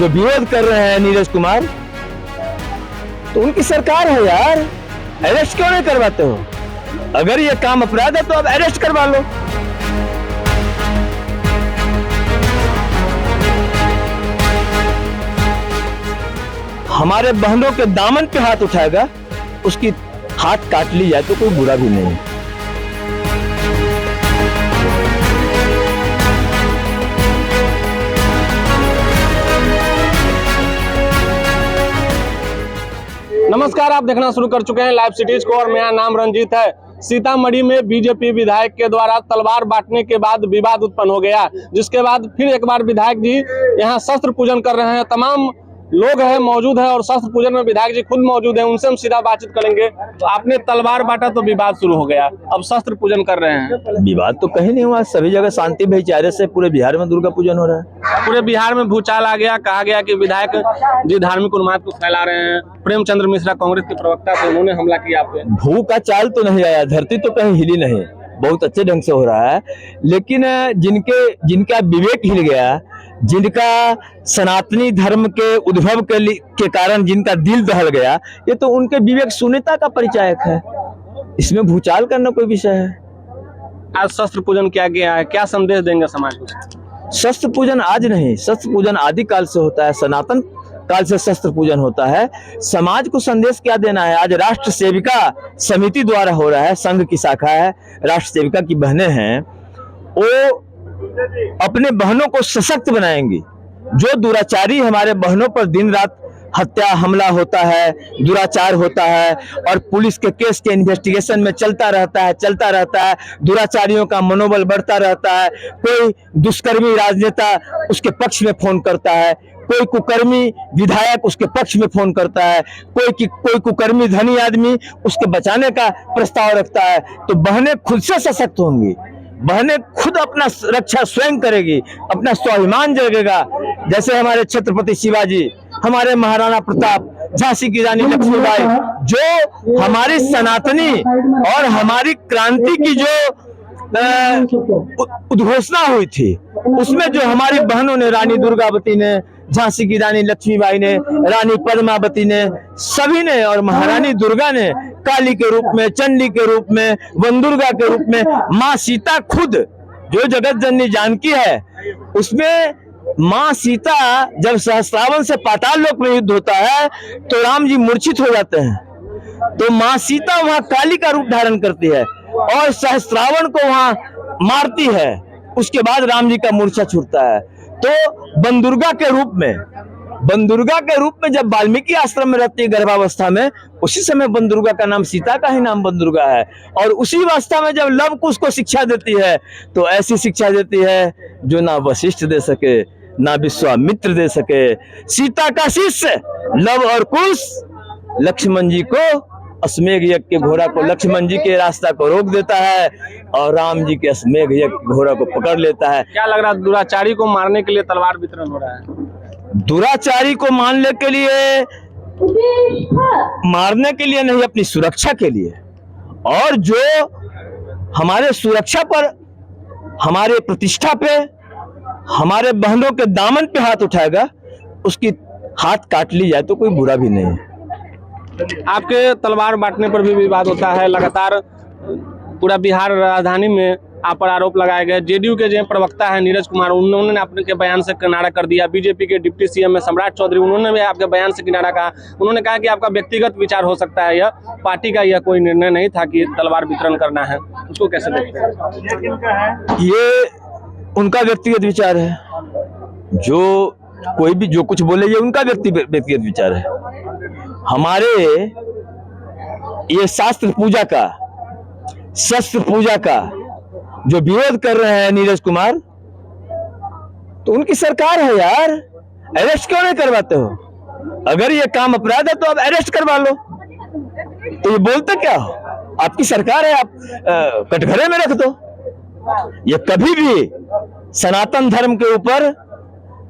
जो विरोध कर रहे हैं नीरज कुमार, तो उनकी सरकार है यार, अरेस्ट क्यों नहीं करवाते हो? अगर ये काम अपराध है तो अब अरेस्ट करवा लो। हमारे बहनों के दामन पे हाथ उठाएगा, उसकी हाथ काट ली जाए तो कोई बुरा भी नहीं। नमस्कार, आप देखना शुरू कर चुके हैं लाइव सिटीज को और मेरा नाम रंजीत है। सीतामढ़ी में बीजेपी विधायक के द्वारा तलवार बांटने के बाद विवाद उत्पन्न हो गया, जिसके बाद फिर एक बार विधायक जी यहां शस्त्र पूजन कर रहे हैं। तमाम लोग हैं मौजूद हैं और शस्त्र पूजन में विधायक जी खुद मौजूद हैं, उनसे हम सीधा बातचीत करेंगे। तो आपने तलवार बांटा तो विवाद शुरू हो गया, अब शस्त्र पूजन कर रहे हैं। विवाद तो कहीं नहीं हुआ, सभी जगह शांति भाईचारे से पूरे बिहार में दुर्गा पूजन हो रहा है। पूरे बिहार में भूचाल आ गया, कहा गया कि विधायक जी धार्मिक उन्माद को फैला रहे हैं। प्रेमचंद्र मिश्रा कांग्रेस के प्रवक्ता थे, उन्होंने हमला किया आप पे। भू का चाल तो नहीं आया, धरती तो कहीं हिली नहीं, बहुत अच्छे ढंग से हो रहा है। लेकिन जिनका विवेक हिल गया, जिनका सनातनी धर्म के उद्भव के कारण जिनका दिल दहल गया, ये तो उनके विवेक शून्यता का परिचायक है। इसमें भूचाल करना कोई विषय है? आज शस्त्र पूजन किया गया है, क्या संदेश देंगे समाज को? शस्त्र पूजन आज नहीं, शस्त्र पूजन आदिकाल से होता है, सनातन काल से शस्त्र पूजन होता है। समाज को संदेश क्या देना है? आज राष्ट्र सेविका समिति द्वारा हो रहा है, संघ की शाखा है, राष्ट्र सेविका की बहनें हैं, वो अपने बहनों को सशक्त बनाएंगी। जो दुराचारी हमारे बहनों पर दिन रात हत्या हमला होता है, दुराचार होता है और पुलिस के केस के इन्वेस्टिगेशन में चलता रहता है, दुराचारियों का मनोबल बढ़ता रहता है। कोई दुष्कर्मी राजनेता उसके पक्ष में फोन करता है, कोई कुकर्मी विधायक उसके पक्ष में फोन करता है, कोई कुकर्मी धनी आदमी उसके बचाने का प्रस्ताव रखता है। तो बहनें खुद से सशक्त होंगी, बहनें खुद अपना रक्षा स्वयं करेगी, अपना स्वाभिमान जगेगा। जैसे हमारे छत्रपति शिवाजी, हमारे महाराणा प्रताप, झांसी की रानी लक्ष्मीबाई, जो हमारी सनातनी और हमारी क्रांति की जो उद्घोषणा हुई थी, उसमें जो हमारी बहनों ने, रानी दुर्गावती ने, झांसी की रानी लक्ष्मीबाई ने, रानी पद्मावती ने, सभी ने, और महारानी दुर्गा ने काली के रूप में, चंडी के रूप में, वनदुर्गा के रूप में, माँ सीता खुद जो जगत जननी जानकी है, उसमें माँ सीता जब सहस्त्रावन से पाताल लोक में युद्ध होता है तो राम जी मूर्छित हो जाते हैं। तो माँ सीता वहां काली का रूप धारण करती है और सहस्त्रावन को वहां मारती है। उसके बाद राम जी का मूर्छा छूटता है। तो बनदुर्गा के रूप में जब वाल्मीकि आश्रम में रहती है गर्भावस्था में, उसी समय बनदुर्गा का नाम, सीता का ही नाम बनदुर्गा है। और उसी अवस्था में जब लव कुश को शिक्षा देती है, तो ऐसी शिक्षा देती है जो ना वशिष्ठ दे सके, ना विश्वामित्र दे सके। सीता का शिष्य लव और कुश लक्ष्मण जी को, अश्वमेघ यज्ञ के घोड़ा को, लक्ष्मण जी के रास्ता को रोक देता है और राम जी के अश्वमेघ यज्ञ के घोड़ा को पकड़ लेता है। क्या लग रहा है, दुराचारी को मारने के लिए तलवार वितरण हो रहा है? दुराचारी को मारने के लिए नहीं, अपनी सुरक्षा के लिए। और जो हमारे सुरक्षा पर, हमारे प्रतिष्ठा पे, हमारे बहनों के दामन पे हाथ उठाएगा, उसकी हाथ काट ली जाए तो कोई बुरा भी नहीं है। आपके तलवार बांटने पर भी विवाद होता है, लगातार पूरा बिहार राजधानी में आप पर आरोप लगाए गए। जेडीयू के जो प्रवक्ता है नीरज कुमार, उन्होंने अपने के बयान से किनारा कर दिया। बीजेपी के डिप्टी सीएम सम्राट चौधरी, उन्होंने भी आपके बयान से किनारा कहा। उन्होंने कहा कि आपका व्यक्तिगत विचार हो सकता है, यह पार्टी का यह कोई निर्णय नहीं था कि तलवार वितरण करना है। उसको कैसे देखते हैं? ये उनका व्यक्तिगत विचार है, जो कोई भी जो कुछ बोले ये उनका व्यक्तिगत विचार है। हमारे ये शस्त्र पूजा का जो विरोध कर रहे हैं नीरज कुमार, तो उनकी सरकार है यार, अरेस्ट क्यों नहीं करवाते हो? अगर ये काम अपराध है तो अब अरेस्ट करवा लो। तो ये बोलते क्या हो? आपकी सरकार है, आप कटघरे में रख दो। ये कभी भी सनातन धर्म के ऊपर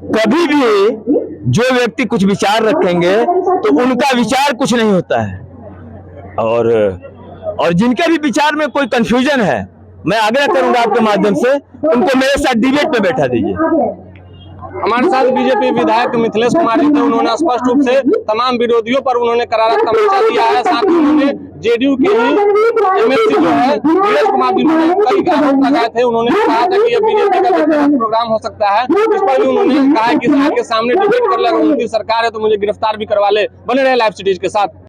कभी भी जो व्यक्ति कुछ विचार रखेंगे तो उनका विचार कुछ नहीं होता है। और जिनके भी विचार में कोई कंफ्यूजन है, मैं आग्रह करूंगा आपके माध्यम से उनको मेरे साथ डिबेट में बैठा दीजिए। हमारे साथ बीजेपी विधायक मिथिलेश कुमार जी थे। उन्होंने स्पष्ट रूप से तमाम विरोधियों पर उन्होंने करारा तमंचा दिया है। साथ ही उन्होंने जेडीयू के ही एमएलसी जो है नीरज कुमार जी ने कई आरोप लगाए थे। उन्होंने कहा था कि ये बीजेपी का व्यक्तिगत प्रोग्राम हो सकता है। इस पर भी उन्होंने कहा कि के सामने डिबेट कर ले, अगर उनकी सरकार है तो मुझे गिरफ्तार भी करवा ले। बने रहे लाइव सिटीज के साथ।